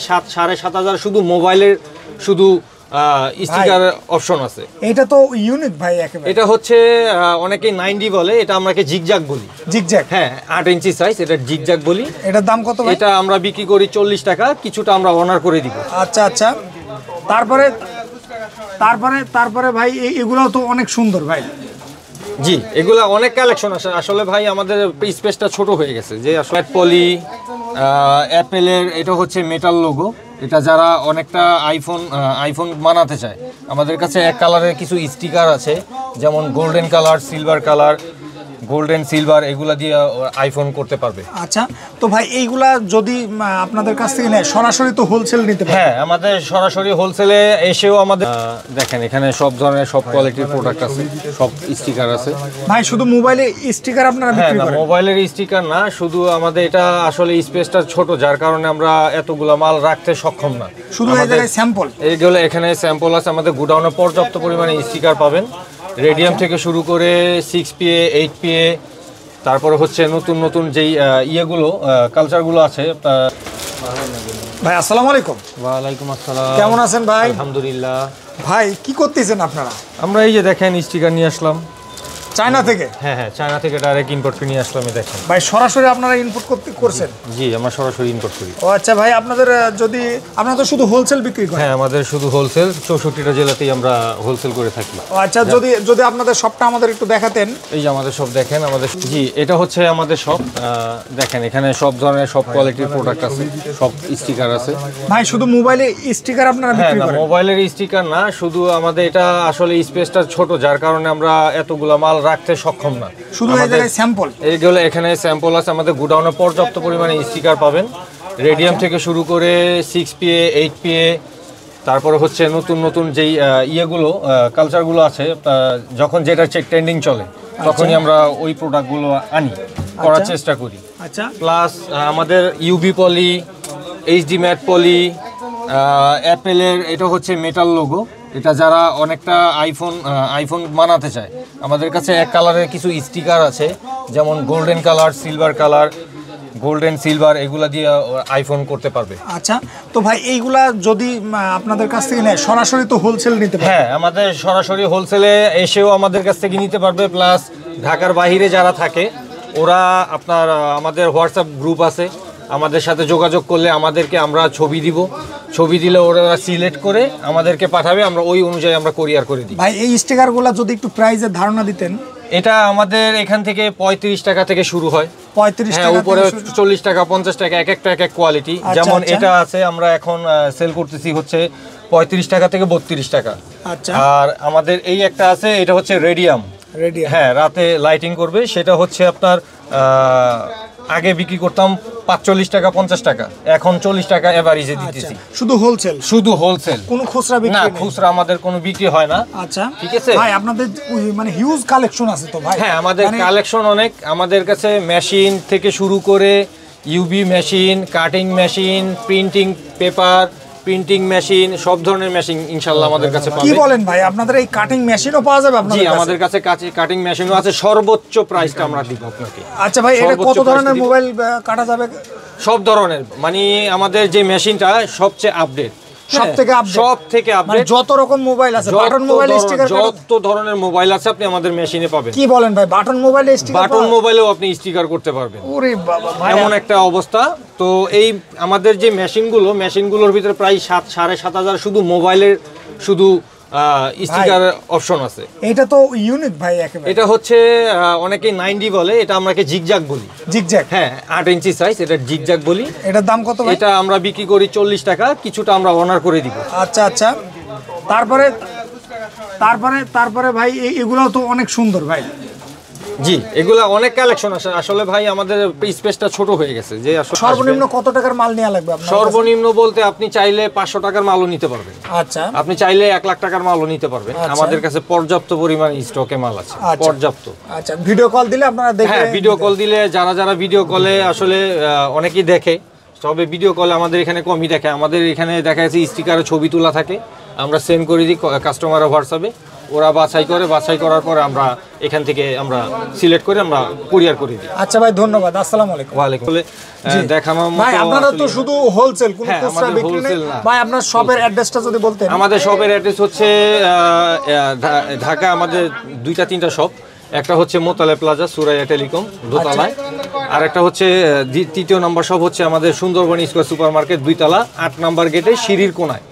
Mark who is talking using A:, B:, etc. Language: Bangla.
A: 7,500 শুধু মোবাইলের শুধু স্টিকার অপশন আছে।
B: এটা তো ইউনিক ভাই একেবারে।
A: এটা হচ্ছে অনেকে 90 বলে, এটা আমরাকে জিগজ্যাগ বলি।
B: জিগজ্যাগ, হ্যাঁ
A: 8 ইঞ্চি সাইজ, এটা জিগজ্যাগ বলি।
B: এটার দাম কত ভাই?
A: এটা আমরা বিক্রি করি 40 টাকা, কিছুটা আমরা অনার করে দিব।
B: আচ্ছা আচ্ছা, তারপরে তারপরে তারপরে ভাই এগুলো তো অনেক সুন্দর ভাই।
A: জি, এগুলা অনেক কালেকশন আছে আসলে ভাই, আমাদের স্পেসটা ছোট হয়ে গেছে। যে আসলে পলি অ্যাপেলের, এটা হচ্ছে মেটাল লোগো। এটা যারা অনেকটা আইফোন বানাতে চায়, আমাদের কাছে এক কালারের কিছু স্টিকার আছে, যেমন golden colour, silver colour, golden silver, এগুলা দিয়ে আইফোন করতে পারবে।
B: আচ্ছা, তো ভাই এইগুলা যদি আপনাদের কাছ থেকে নেয় সরাসরি তো হোলসেল নিতে পারবে?
A: হ্যাঁ, আমাদের সরাসরি হোলসেলে এসেও আমাদের দেখেন এখানে সব ধরনের সব কোয়ালিটির প্রোডাক্ট আছে, সব স্টিকার আছে।
B: ভাই শুধু মোবাইলে স্টিকার আপনারা বিক্রি করেন?
A: মোবাইলের স্টিকার না, শুধু আমাদের এটা আসলে স্পেসটা ছোট, যার কারণে আমরা এতগুলা মাল রাখতে সক্ষম না।
B: শুধু এই জায়গায় স্যাম্পল,
A: এইগুলো এখানে স্যাম্পল আছে। আমাদের গোডাউনে পর্যাপ্ত পরিমাণে স্টিকার পাবেন, রেডিয়াম থেকে শুরু করে 6PA 8PA, তারপরে হচ্ছে নতুন নতুন যেই ইয়েগুলো কালচারগুলো আছে।
B: ভাই আসসালামু আলাইকুম।
A: ওয়ালাইকুম আসসালাম,
B: কেমন আছেন ভাই?
A: আলহামদুলিল্লাহ।
B: ভাই কি করতেছেন আপনারা?
A: আমরা এই যে দেখেন স্টিকার নিয়ে আসলাম
B: চায়না থেকে।
A: হ্যাঁ, চায়না থেকে ডাইরেক্ট ইম্পোর্ট করে নিয়ে আসলাম। দেখেন
B: ভাই সরাসরি আপনারা ইনপুট করছেন?
A: জি, আমরা সরাসরি ইম্পোর্ট করি।
B: ও আচ্ছা ভাই, আপনাদের যদি আপনারা তো শুধু হোলসেল বিক্রি করেন?
A: হ্যাঁ, আমাদের শুধু হোলসেল, 64টা জেলাতেই আমরা হোলসেল করে থাকি।
B: ও আচ্ছা, যদি আপনাদের শপটা আমাদের একটু দেখাতেন।
A: এই যে আমাদের শপ দেখেন, আমাদের জি এটা হচ্ছে আমাদের শপ। দেখেন এখানে সব ধরনের সব কোয়ালিটির প্রোডাক্ট আছে, সব স্টিকার আছে।
B: ভাই শুধু মোবাইলে স্টিকার আপনারা বিক্রি করেন?
A: মোবাইলের স্টিকার না, শুধু আমাদের এটা আসলে স্পেসটা ছোট, যার কারণে আমরা এতগুলা মাল রাখতে সক্ষম না।
B: শুধু এই জায়গায় স্যাম্পল,
A: এইগুলো এখানে স্যাম্পল আছে। আমাদের গোডাউনে পর্যাপ্ত পরিমাণে স্টিকার পাবেন, রেডিয়াম থেকে শুরু করে 6PA 8PA, তারপরে হচ্ছে নতুন নতুন যেই ইয়েগুলো কালচারগুলো আছে, যখন যেটা ট্রেন্ডিং চলে তখনই আমরা ওই প্রোডাক্টগুলো আনি, করার চেষ্টা করি।
B: আচ্ছা,
A: প্লাস আমাদের ইউবি পলি, এইচডি ম্যাট পলি, অ্যাপেলের, এটা হচ্ছে মেটাল লোগো। এটা যারা অনেকটা আইফোন বানাতে চায়, আমাদের কাছে এক কালারের কিছু স্টিকার আছে, যেমন golden colour, silver colour, golden silver, এগুলা দিয়ে আইফোন করতে পারবে।
B: আচ্ছা, তো ভাই এইগুলা যদি আপনাদের কাছ থেকে নেয় সরাসরি তো হোলসেল নিতে পারবে?
A: হ্যাঁ, আমাদের সরাসরি হোলসেলে এসেও আমাদের কাছ থেকে নিতে পারবে। প্লাস ঢাকার বাইরে যারা থাকে ওরা আপনার আমাদের হোয়াটসঅ্যাপ গ্রুপ আছে, আমাদের সাথে যোগাযোগ করলে আমাদেরকে আমরা ছবি দিলে ওরা সিলেক্ট করে আমাদেরকে পাঠাবে, আমরা ওই অনুযায়ী আমরা কুরিয়ার করে দিই।
B: ভাই এই স্টিকারগুলো যদি একটু প্রাইসের ধারণা দিতেন।
A: এটা আমাদের এখান থেকে 35 টাকা থেকে শুরু হয়।
B: 35 টাকা,
A: উপরে 40 টাকা 50 টাকা, এক একটা এক এক কোয়ালিটি। যেমন এটা আছে, আমরা এখন সেল করতেছি হচ্ছে 35 টাকা থেকে 32 টাকা।
B: আচ্ছা,
A: আর আমাদের এই একটা আছে, এটা হচ্ছে রেডিয়াম। হ্যাঁ, রাতে লাইটিং করবে, সেটা হচ্ছে আপনার আগে বিক্রি করতাম 45 টাকা 50 টাকা, এখন 40 টাকা এভারেজে দিতেছি।
B: শুধু হোলসেল, কোনো খুচরা বিক্রি
A: না?
B: নেই?
A: খুচরা আমাদের কোনো বিক্রি হয় না।
B: আচ্ছা,
A: ঠিক আছে
B: ভাই, আপনাদের মানে হিউজ কালেকশন আছে তো ভাই?
A: হ্যাঁ, আমাদের কালেকশন অনেক। আমাদের কাছে মেশিন থেকে শুরু করে UV machine, cutting machine, printing paper, printing machine, সব ধরনের মেশিন ইনশাআল্লাহ আমাদের কাছে পাবেন।
B: কি বলেন ভাই, আপনাদের এই কাটিং মেশিনও পাওয়া যাবে আপনাদের
A: জি,
B: কাছে?
A: আমাদের কাছে কাটিং মেশিনও আছে, সর্বোচ্চ প্রাইসটা আমরা দিব আপনাকে।
B: আচ্ছা ভাই, এটা কত ধরনের মোবাইল কাটা যাবে?
A: সব ধরনের, মানে আমাদের যে মেশিনটা সবচেয়ে আপডেট, সব থেকে আপডেট,
B: যত রকম মোবাইল আছে, বাটন মোবাইল স্টিকার,
A: যত ধরনের মোবাইল আছে আপনি আমাদের মেশিনে পাবেন।
B: কি বলেন ভাই, বাটন মোবাইল স্টিকার?
A: বাটন মোবাইলেও আপনি স্টিকার করতে পারবেন।
B: ওরে বাবা ভাই,
A: এমন একটা অবস্থা। তো এই আমাদের যে মেশিনগুলোর ভিতরে প্রায় 7,500 শুধু মোবাইলের শুধু স্টিকার অপশন আছে।
B: এটা তো ইউনিক ভাই একেবারে।
A: এটা হচ্ছে অনেকে 90 বলে, এটা আমরাকে জিগজ্যাগ বলি।
B: জিগজ্যাগ, হ্যাঁ
A: 8 ইঞ্চি সাইজ, এটা জিগজ্যাগ বলি।
B: এটার দাম কত ভাই?
A: এটা আমরা বিক্রি করি 40 টাকা, কিছুটা আমরা অনার করে দিব।
B: আচ্ছা আচ্ছা, তারপরে ভাই এগুলো তো অনেক সুন্দর ভাই।
A: জি, এগুলা অনেক কালেকশন আছে আসলে ভাই, আমাদের স্পেসটা ছোট হয়ে গেছে। যে
B: সর্বনিম্ন কত টাকার মাল নেওয়া লাগবে আপনার?
A: সর্বনিম্ন বলতে আপনি চাইলে 500 টাকার মালও নিতে পারবেন।
B: আচ্ছা,
A: আপনি চাইলে 1 লাখ টাকার মালও নিতে পারবেন। আমাদের কাছে পর্যাপ্ত পরিমাণ স্টকে মাল আছে, পর্যাপ্ত।
B: আচ্ছা, ভিডিও কল দিলে আপনারা দেখে?
A: হ্যাঁ, ভিডিও কল দিলে যারা ভিডিও কলে আসলে অনেকেই দেখে, তবে ভিডিও কলে আমাদের এখানে কমই দেখে। আমাদের এখানে দেখা যাচ্ছে স্টিকারে ছবি তোলা থাকে, আমরা সেন্ড করে দিই কাস্টমারের হোয়াটসঅ্যাপে, ওরা বাছাই করার পরে আমরা এখান থেকে আমরা সিলেক্ট করে আমরা কুরিয়ার করে দিই।
B: আচ্ছা ভাই, ধন্যবাদ। আসসালামু আলাইকুম।
A: ওয়ালাইকুম আসসালাম। দেখানোর মতো
B: ভাই আপনারা তো
A: আসলে-
B: শুধু হোলসেল, কোনো
A: হ্যাঁ,
B: খুচরা
A: আমাদের
B: বিক্রি নেই।
A: wholesale না।
B: ভাই আপনার শপের অ্যাড্রেসটা যদি বলতেন।
A: আমাদের শপের অ্যাড্রেস হচ্ছে ঢাকা আমাদের 2-3টা শপ। একটা হচ্ছে মোতালে প্লাজা সুরাইয়া টেলিকম দোতলায়, আর একটা হচ্ছে তৃতীয় নম্বর শপ হচ্ছে আমাদের সুন্দরবন স্কয়ার সুপার মার্কেট 2 তলা 8 নম্বর গেটে সিঁড়ির কোনায়।